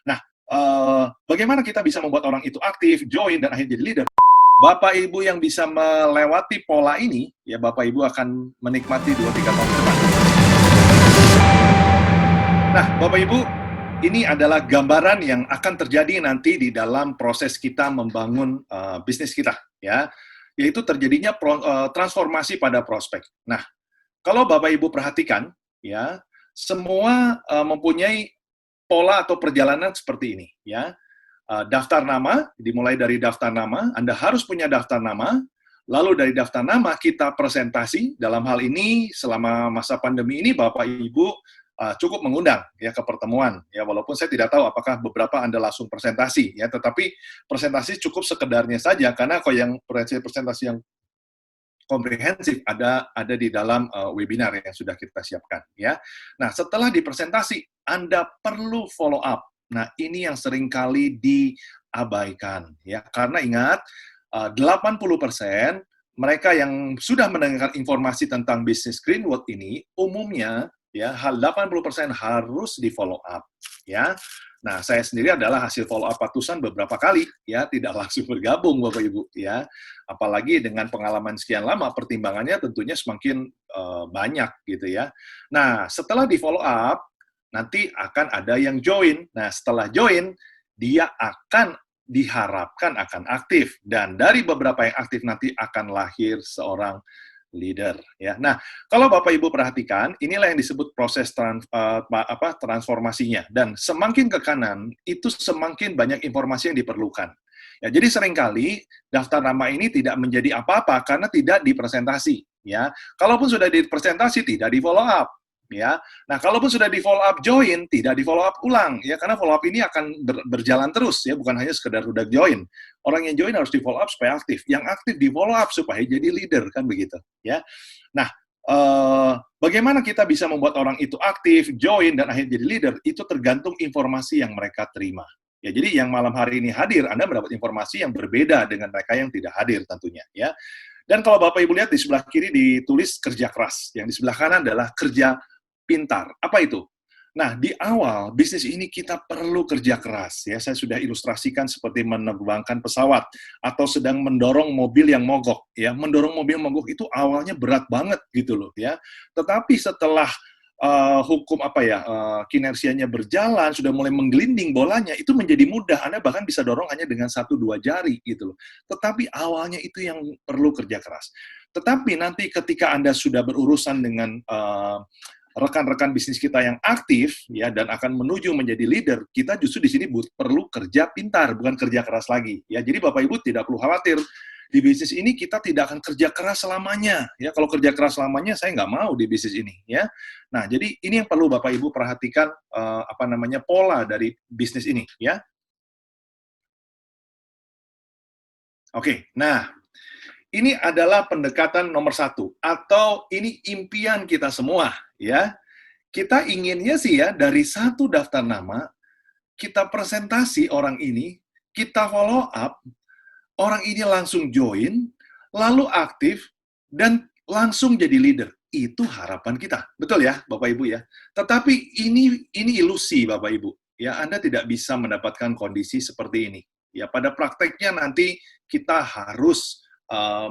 Nah, bagaimana kita bisa membuat orang itu aktif, join, dan akhirnya jadi leader? Bapak Ibu yang bisa melewati pola ini, ya Bapak Ibu akan menikmati 2-3 tahun ke depan. Nah, Bapak Ibu, ini adalah gambaran yang akan terjadi nanti di dalam proses kita membangun bisnis kita, ya, yaitu terjadinya transformasi pada prospek. Nah, kalau Bapak Ibu perhatikan, ya, semua mempunyai pola atau perjalanan seperti ini, ya. Daftar nama, dimulai dari daftar nama, Anda harus punya daftar nama, lalu dari daftar nama kita presentasi, dalam hal ini selama masa pandemi ini Bapak Ibu cukup mengundang ya ke pertemuan, ya walaupun saya tidak tahu apakah beberapa Anda langsung presentasi, ya tetapi presentasi cukup sekedarnya saja, karena kalau yang presentasi yang komprehensif ada di dalam webinar yang sudah kita siapkan, ya. Nah, setelah dipresentasi, Anda perlu follow up. Nah, ini yang seringkali diabaikan, ya. Karena ingat, 80% mereka yang sudah mendengarkan informasi tentang bisnis Greenwood ini, umumnya, ya, 80% harus di-follow up, ya. Nah, saya sendiri adalah hasil follow up ratusan beberapa kali, ya, tidak langsung bergabung, Bapak Ibu, ya. Apalagi dengan pengalaman sekian lama, pertimbangannya tentunya semakin banyak, gitu ya. Nah, setelah di-follow up, nanti akan ada yang join. Nah, setelah join, dia akan diharapkan akan aktif. Dan dari beberapa yang aktif nanti akan lahir seorang leader, ya. Nah, kalau Bapak Ibu perhatikan, inilah yang disebut proses transformasinya. Dan semakin ke kanan, itu semakin banyak informasi yang diperlukan. Ya, jadi seringkali daftar nama ini tidak menjadi apa-apa karena tidak dipresentasi, ya. Kalaupun sudah dipresentasi, tidak di-follow up, ya. Nah, kalaupun sudah di-follow up join, tidak di-follow up ulang, ya, karena follow up ini akan berjalan terus, ya, bukan hanya sekedar udah join. Orang yang join harus di-follow up supaya aktif. Yang aktif di-follow up supaya jadi leader, kan begitu, ya. Nah, bagaimana kita bisa membuat orang itu aktif, join, dan akhirnya jadi leader, itu tergantung informasi yang mereka terima. Ya, jadi yang malam hari ini hadir, Anda mendapat informasi yang berbeda dengan mereka yang tidak hadir tentunya, ya. Dan kalau Bapak Ibu lihat di sebelah kiri ditulis kerja keras, yang di sebelah kanan adalah kerja pintar. Apa itu? Nah, di awal bisnis ini kita perlu kerja keras, ya. Saya sudah ilustrasikan seperti menerbangkan pesawat atau sedang mendorong mobil yang mogok, ya. Mendorong mobil mogok itu awalnya berat banget gitu loh, ya. Tetapi setelah kinersianya berjalan, sudah mulai menggelinding bolanya, itu menjadi mudah. Anda bahkan bisa dorong hanya dengan 1-2 jari gitu loh. Tetapi awalnya itu yang perlu kerja keras. Tetapi nanti ketika Anda sudah berurusan dengan rekan-rekan bisnis kita yang aktif, ya, dan akan menuju menjadi leader, kita justru di sini perlu kerja pintar, bukan kerja keras lagi, ya. Jadi Bapak Ibu tidak perlu khawatir, di bisnis ini kita tidak akan kerja keras selamanya, ya. Kalau kerja keras selamanya, saya nggak mau di bisnis ini, ya. Nah, jadi ini yang perlu Bapak Ibu perhatikan, pola dari bisnis ini, ya. Oke, nah, ini adalah pendekatan nomor 1, atau ini impian kita semua, ya. Kita inginnya sih ya, dari satu daftar nama, kita presentasi orang ini, kita follow up, orang ini langsung join, lalu aktif, dan langsung jadi leader. Itu harapan kita. Betul ya, Bapak Ibu ya? Tetapi ini ilusi, Bapak Ibu. Ya, Anda tidak bisa mendapatkan kondisi seperti ini. Ya, pada prakteknya nanti kita harus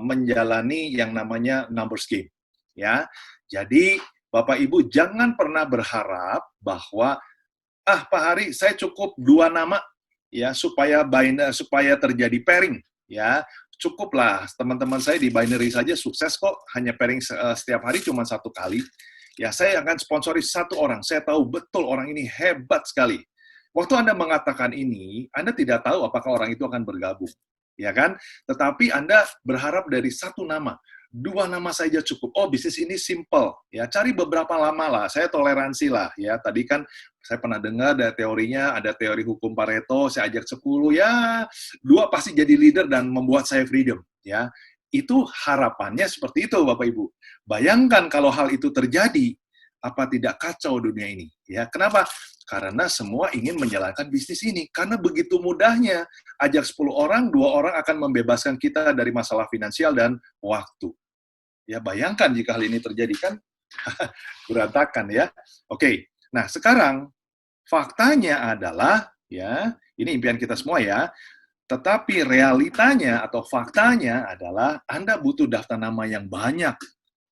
menjalani yang namanya numbers game. Ya, jadi Bapak Ibu jangan pernah berharap bahwa Pak Hari saya cukup 2 nama ya supaya terjadi pairing ya. Cukuplah teman-teman saya di binary saja sukses kok, hanya pairing setiap hari cuma 1 kali. Ya, saya akan sponsori 1 orang. Saya tahu betul orang ini hebat sekali. Waktu Anda mengatakan ini, Anda tidak tahu apakah orang itu akan bergabung. Ya kan? Tetapi Anda berharap dari 1 nama. 2 nama saja cukup. Oh, bisnis ini simple. Ya, cari beberapa lama lah. Saya toleransi lah. Ya, tadi kan saya pernah dengar ada teorinya, ada teori hukum Pareto, saya ajak 10, ya 2 pasti jadi leader dan membuat saya freedom. Ya, itu harapannya seperti itu, Bapak Ibu. Bayangkan kalau hal itu terjadi, apa tidak kacau dunia ini? Ya, kenapa? Karena semua ingin menjalankan bisnis ini. Karena begitu mudahnya, ajak 10 orang, 2 orang akan membebaskan kita dari masalah finansial dan waktu. Ya, bayangkan jika hal ini terjadi, kan berantakan ya. Oke, nah sekarang faktanya adalah ya. Ini impian kita semua ya. Tetapi realitanya atau faktanya adalah Anda butuh daftar nama yang banyak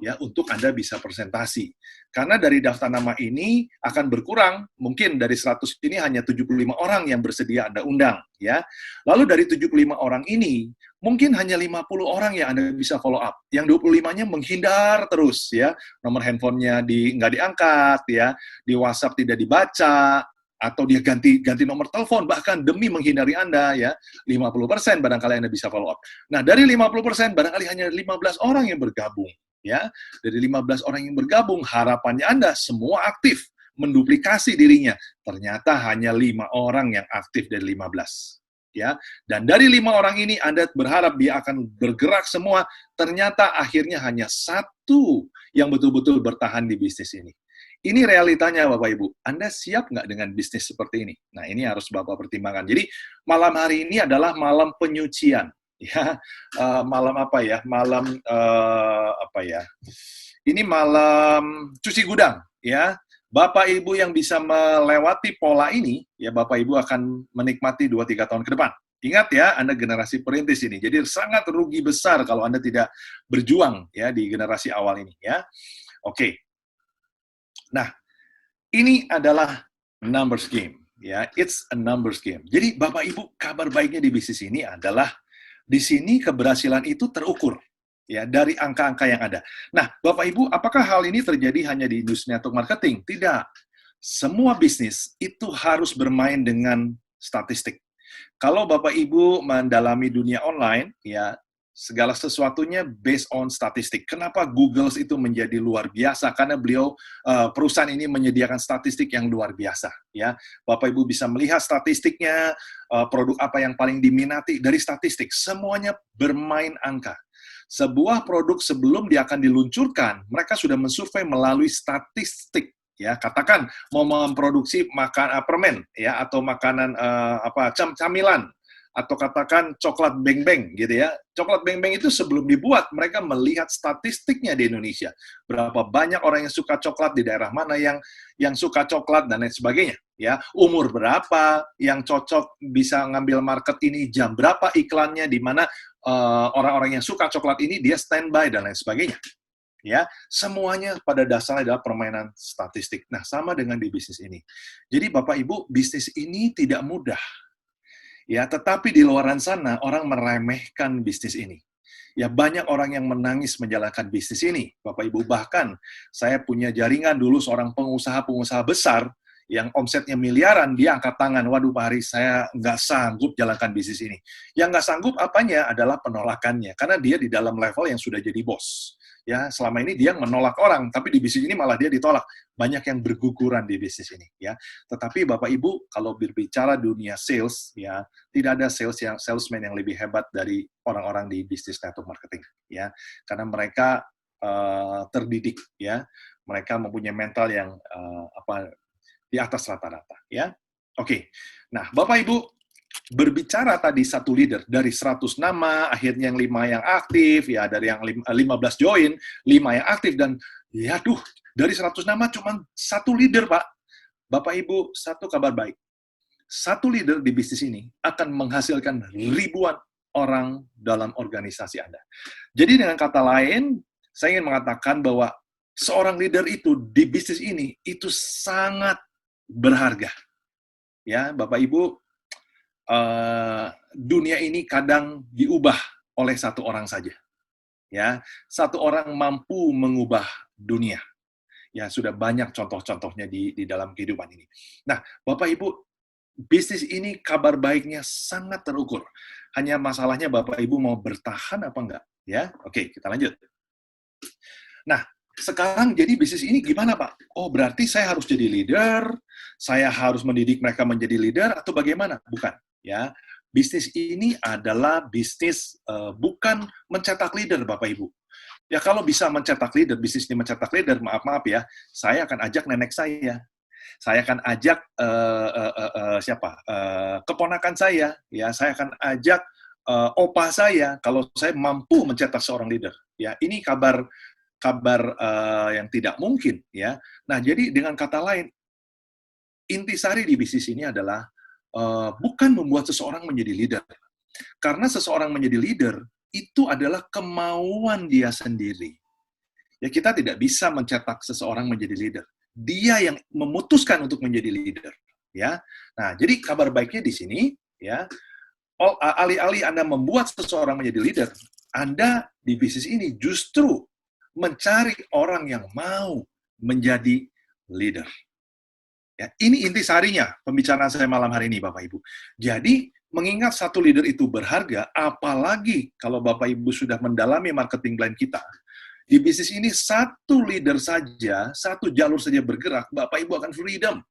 ya untuk Anda bisa presentasi. Karena dari daftar nama ini akan berkurang, mungkin dari 100 ini hanya 75 orang yang bersedia Anda undang ya. Lalu dari 75 orang ini, mungkin hanya 50 orang yang Anda bisa follow up. Yang 25-nya menghindar terus ya. Nomor handphonenya nggak diangkat ya, di WhatsApp tidak dibaca, atau dia ganti nomor telepon bahkan demi menghindari Anda ya. 50% barangkali Anda bisa follow up. Nah, dari 50% barangkali hanya 15 orang yang bergabung ya. Dari 15 orang yang bergabung, harapannya Anda semua aktif menduplikasi dirinya. Ternyata hanya 5 orang yang aktif dari 15 ya. Dan dari 5 orang ini Anda berharap dia akan bergerak semua, ternyata akhirnya hanya satu yang betul-betul bertahan di bisnis ini. Ini realitanya Bapak Ibu. Anda siap nggak dengan bisnis seperti ini? Nah, ini harus Bapak pertimbangkan. Jadi, malam hari ini adalah malam penyucian. Ya, malam apa ya? Malam, apa ya? Ini malam cuci gudang, ya. Bapak Ibu yang bisa melewati pola ini, ya Bapak Ibu akan menikmati 2-3 tahun ke depan. Ingat ya, Anda generasi perintis ini. Jadi sangat rugi besar kalau Anda tidak berjuang ya di generasi awal ini ya. Oke. Nah, ini adalah numbers game, ya. It's a numbers game. Jadi Bapak Ibu, kabar baiknya di bisnis ini adalah di sini keberhasilan itu terukur ya dari angka-angka yang ada. Nah, Bapak Ibu, apakah hal ini terjadi hanya di industri network marketing? Tidak. Semua bisnis itu harus bermain dengan statistik. Kalau Bapak Ibu mendalami dunia online, ya segala sesuatunya based on statistik. Kenapa Google itu menjadi luar biasa? Karena perusahaan ini menyediakan statistik yang luar biasa. Ya, Bapak Ibu bisa melihat statistiknya, produk apa yang paling diminati dari statistik. Semuanya bermain angka. Sebuah produk sebelum dia akan diluncurkan, mereka sudah mensurvei melalui statistik. Ya, katakan mau memproduksi permen ya atau makanan camilan atau katakan coklat beng-beng gitu ya. Coklat beng-beng itu sebelum dibuat mereka melihat statistiknya di Indonesia. Berapa banyak orang yang suka coklat di daerah mana yang suka coklat dan lain sebagainya ya. Umur berapa yang cocok bisa ngambil market ini, jam berapa iklannya, di mana orang-orang yang suka coklat ini dia standby dan lain sebagainya. Ya, semuanya pada dasarnya adalah permainan statistik. Nah, sama dengan di bisnis ini. Jadi Bapak Ibu, bisnis ini tidak mudah. Ya, tetapi di luaran sana orang meremehkan bisnis ini. Ya, banyak orang yang menangis menjalankan bisnis ini. Bapak Ibu, bahkan saya punya jaringan dulu seorang pengusaha-pengusaha besar yang omsetnya miliaran, dia angkat tangan, waduh Pak Haris, saya nggak sanggup jalankan bisnis ini. Yang nggak sanggup apanya adalah penolakannya, karena dia di dalam level yang sudah jadi bos. Ya, selama ini dia menolak orang, tapi di bisnis ini malah dia ditolak. Banyak yang berguguran di bisnis ini, ya. Tetapi Bapak Ibu, kalau berbicara dunia sales, ya, tidak ada salesman yang lebih hebat dari orang-orang di bisnis network marketing, ya. Karena mereka terdidik, ya. Mereka mempunyai mental yang di atas rata-rata, ya. Oke. Nah, Bapak Ibu, berbicara tadi satu leader dari 100 nama, akhirnya yang 5 yang aktif, ya dari yang 15 join, 5 yang aktif, dan ya dari 100 nama cuma satu leader, Pak. Bapak Ibu, satu kabar baik. Satu leader di bisnis ini akan menghasilkan ribuan orang dalam organisasi Anda. Jadi dengan kata lain, saya ingin mengatakan bahwa seorang leader itu di bisnis ini itu sangat berharga. Ya, Bapak Ibu, dunia ini kadang diubah oleh satu orang saja. Ya, satu orang mampu mengubah dunia. Ya, sudah banyak contoh-contohnya di dalam kehidupan ini. Nah, Bapak Ibu, bisnis ini kabar baiknya sangat terukur. Hanya masalahnya Bapak Ibu mau bertahan apa enggak, ya? Oke, kita lanjut. Nah, sekarang jadi bisnis ini gimana, Pak? Oh, berarti saya harus jadi leader, saya harus mendidik mereka menjadi leader, atau bagaimana? Bukan, ya. Bisnis ini adalah bisnis bukan mencetak leader, Bapak Ibu. Ya, kalau bisa mencetak leader, bisnis ini mencetak leader, maaf-maaf ya, saya akan ajak nenek saya. Saya akan ajak keponakan saya, ya. Saya akan ajak opa saya kalau saya mampu mencetak seorang leader. Ya, ini kabar yang tidak mungkin, ya. Nah, jadi dengan kata lain, intisari di bisnis ini adalah bukan membuat seseorang menjadi leader. Karena seseorang menjadi leader, itu adalah kemauan dia sendiri. Ya, kita tidak bisa mencetak seseorang menjadi leader. Dia yang memutuskan untuk menjadi leader. Ya, nah jadi kabar baiknya di sini, ya, alih-alih Anda membuat seseorang menjadi leader, Anda di bisnis ini justru mencari orang yang mau menjadi leader. Ya, ini intisarinya pembicaraan saya malam hari ini, Bapak Ibu. Jadi, mengingat satu leader itu berharga, apalagi kalau Bapak Ibu sudah mendalami marketing plan kita, di bisnis ini satu leader saja, satu jalur saja bergerak, Bapak Ibu akan freedom.